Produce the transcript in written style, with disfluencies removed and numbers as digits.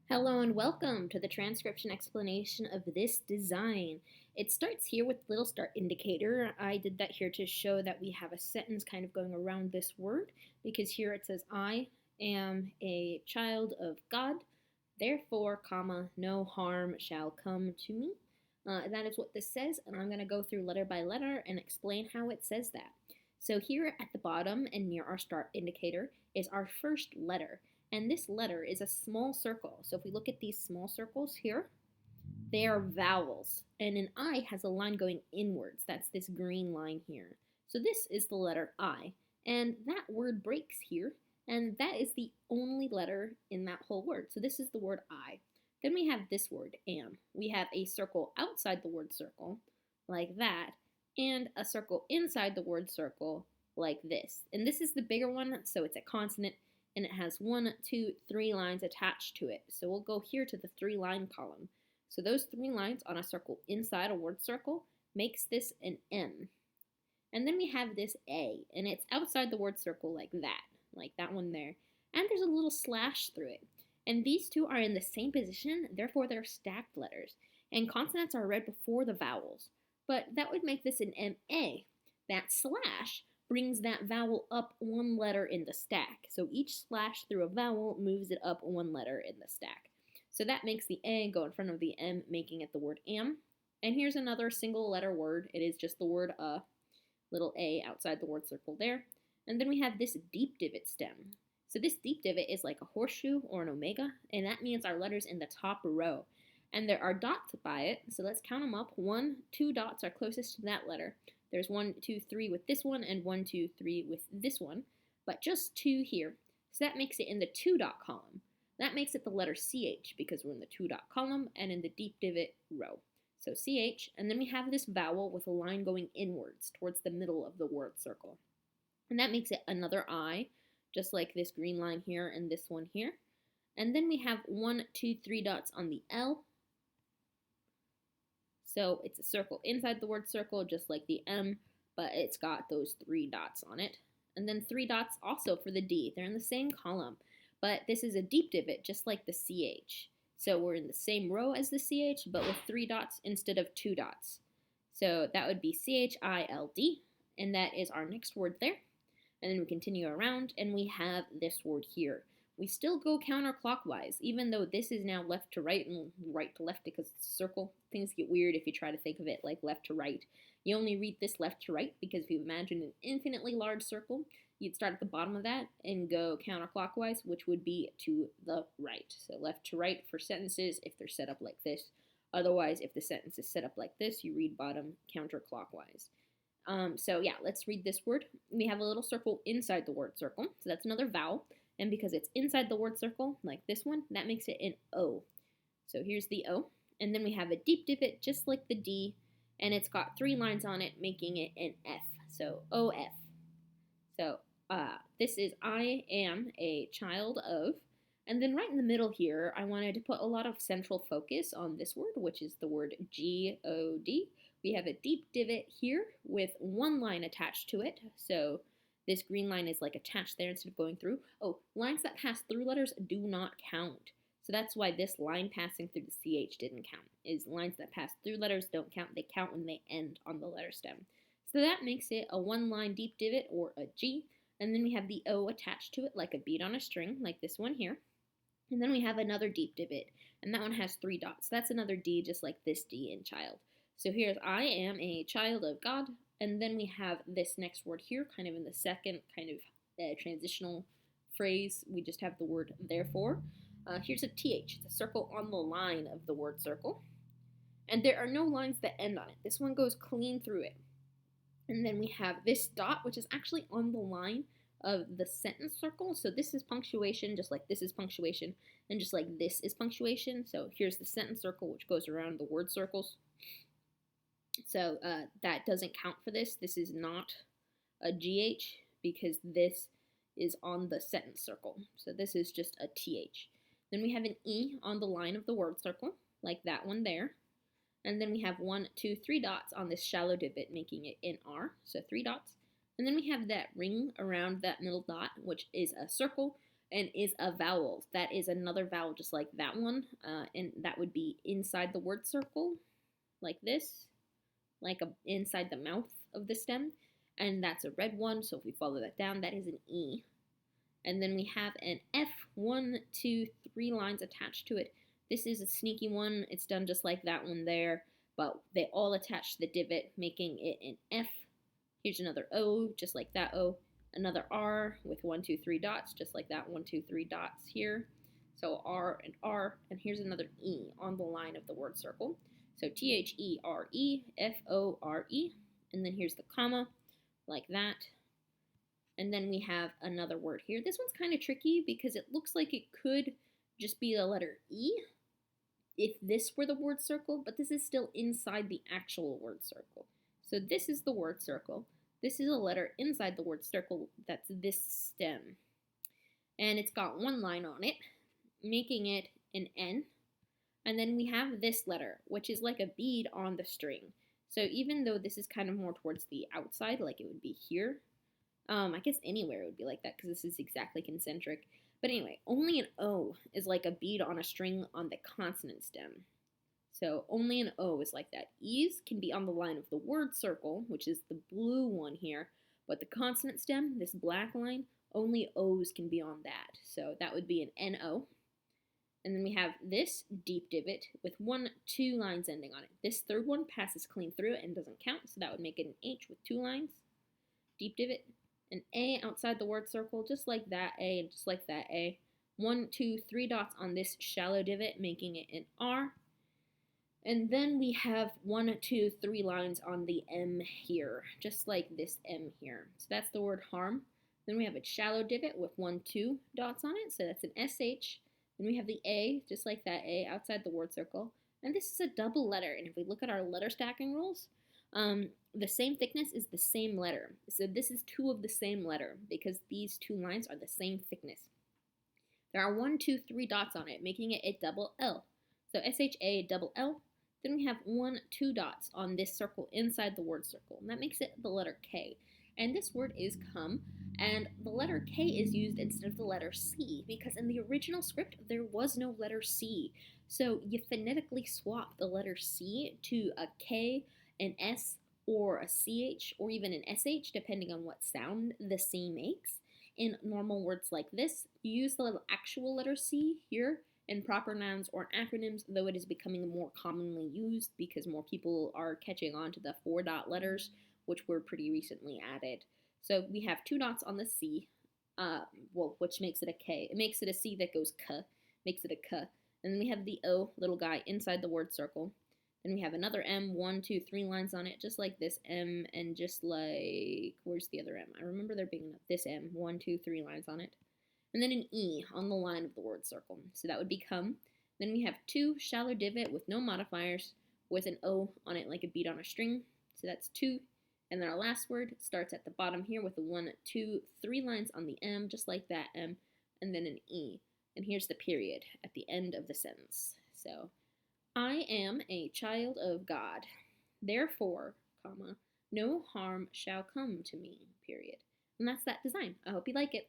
Hello and welcome to the transcription explanation of this design. It starts here with little start indicator. I did that here to show that we have a sentence kind of going around this word because here it says I am a child of God, therefore, comma, no harm shall come to me. That is what this says, and I'm going to go through letter by letter and explain how it says that. So here at the bottom and near our start indicator is our first letter. And this letter is a small circle. So if we look at these small circles here, they are vowels. And an I has a line going inwards. That's this green line here. So this is the letter I. And that word breaks here. And that is the only letter in that whole word. So this is the word I. Then we have this word am. We have a circle outside the word circle, like that, and a circle inside the word circle, like this. And this is the bigger one, so it's a consonant. And it has 1, 2, 3 lines attached to it. So we'll go here to the 3-line column. So those 3 lines on a circle inside a word circle makes this an M. And then we have this A, and it's outside the word circle like that one there. And there's a little slash through it. And these two are in the same position, therefore they're stacked letters. And consonants are read before the vowels. But that would make this an MA. That slash brings that vowel up 1 letter in the stack. So each slash through a vowel moves it up 1 letter in the stack. So that makes the A go in front of the M, making it the word am. And here's another single letter word. It is just the word little a outside the word circle there. And then we have this deep divot stem. So this deep divot is like a horseshoe or an omega, and that means our letters in the top row. And there are dots by it, so let's count them up. 1, 2 dots are closest to that letter. There's 1, 2, 3 with this one, and 1, 2, 3 with this one, but just 2 here. So that makes it in the 2 dot column. That makes it the letter CH because we're in the 2 dot column and in the deep divot row. So CH, and then we have this vowel with a line going inwards towards the middle of the word circle. And that makes it another I, just like this green line here and this one here. And then we have 1, 2, 3 dots on the L. So it's a circle inside the word circle, just like the M, but it's got those 3 dots on it. And then 3 dots also for the D. They're in the same column, but this is a deep divot, just like the CH. So we're in the same row as the CH, but with 3 dots instead of 2 dots. So that would be CHILD, and that is our next word there. And then we continue around, and we have this word here. We still go counterclockwise, even though this is now left to right and right to left because it's a circle. Things get weird if you try to think of it like left to right. You only read this left to right because if you imagine an infinitely large circle, you'd start at the bottom of that and go counterclockwise, which would be to the right. So left to right for sentences if they're set up like this. Otherwise, if the sentence is set up like this, you read bottom counterclockwise. So yeah, let's read this word. We have a little circle inside the word circle, so that's another vowel. And because it's inside the word circle, like this one, that makes it an O. So here's the O. And then we have a deep divot, just like the D, and it's got 3 lines on it, making it an F. So OF. So this is I am a child of. And then right in the middle here, I wanted to put a lot of central focus on this word, which is the word G-O-D. We have a deep divot here with 1 line attached to it. So this green line is like attached there instead of going through. Oh, lines that pass through letters do not count. So that's why this line passing through the CH didn't count. Is lines that pass through letters don't count. They count when they end on the letter stem. So that makes it a 1-line deep divot or a G. And then we have the O attached to it like a bead on a string, like this one here. And then we have another deep divot, and that one has 3 dots. That's another D, just like this D in child. So here's I am a child of God. And then we have this next word here, kind of in the second kind of transitional phrase. We just have the word therefore. Here's a TH. It's a circle on the line of the word circle. And there are no lines that end on it. This one goes clean through it. And then we have this dot, which is actually on the line of the sentence circle. So this is punctuation, just like this is punctuation, and just like this is punctuation. So here's the sentence circle, which goes around the word circles. So that doesn't count for this. This is not a GH because this is on the sentence circle. So this is just a TH. Then we have an E on the line of the word circle, like that one there. And then we have 1, 2, 3 dots on this shallow divot, making it an R. So 3 dots. And then we have that ring around that middle dot, which is a circle. and is a vowel. That is another vowel just like that one, and that would be inside the word circle, like this, like inside the mouth of the stem, and that's a red one, so if we follow that down, that is an E. And then we have an F, 1, 2, 3 lines attached to it. This is a sneaky one. It's done just like that one there, but they all attach to the divot, making it an F. Here's another O, just like that O. Another R with 1, 2, 3 dots, just like that 1, 2, 3 dots here. So R, and here's another E on the line of the word circle. So THERE, FORE, and then here's the comma, like that. And then we have another word here. This one's kind of tricky because it looks like it could just be the letter E if this were the word circle, but this is still inside the actual word circle. So this is the word circle. This is a letter inside the word circle that's this stem. And it's got one line on it, making it an N. And then we have this letter, which is like a bead on the string. So even though this is kind of more towards the outside, like it would be here, I guess anywhere it would be like that because this is exactly concentric. But anyway, only an O is like a bead on a string on the consonant stem. So only an O is like that. E's can be on the line of the word circle, which is the blue one here. But the consonant stem, this black line, only O's can be on that. So that would be an NO. And then we have this deep divot with 1, 2 lines ending on it. This third one passes clean through it and doesn't count, so that would make it an H with 2 lines. Deep divot. An A outside the word circle, just like that A and just like that A. 1, 2, 3 dots on this shallow divot, making it an R. And then we have 1, 2, 3 lines on the M here, just like this M here. So that's the word harm. Then we have a shallow divot with 1, 2 dots on it, so that's an SH. Then we have the A, just like that A, outside the word circle. And this is a double letter, and if we look at our letter stacking rules, the same thickness is the same letter. So this is 2 of the same letter because these 2 lines are the same thickness. There are 1, 2, 3 dots on it, making it a double L. So SHA double L. Then we have 1, 2 dots on this circle inside the word circle, and that makes it the letter K. And this word is come, and the letter K is used instead of the letter C because in the original script there was no letter C. So you phonetically swap the letter C to a K, an S, or a CH, or even an SH, depending on what sound the C makes. In normal words like this, you use the actual letter C here in proper nouns or acronyms, though it is becoming more commonly used because more people are catching on to the 4-dot letters, which were pretty recently added. So we have 2 dots on the C, which makes it a K. It makes it a C that goes K, makes it a K. And then we have the O, little guy, inside the word circle. Then we have another M, 1, 2, 3 lines on it, just like this M, and just like, where's the other M? I remember there being this M, 1, 2, 3 lines on it. And then an E on the line of the word circle. So that would become. Then we have 2 shallow divot with no modifiers, with an O on it like a bead on a string. So that's 2. And then our last word starts at the bottom here with a 1, 2, 3 lines on the M, just like that M, and then an E. And here's the period at the end of the sentence. So, I am a child of God. Therefore, comma, no harm shall come to me, period. And that's that design. I hope you like it.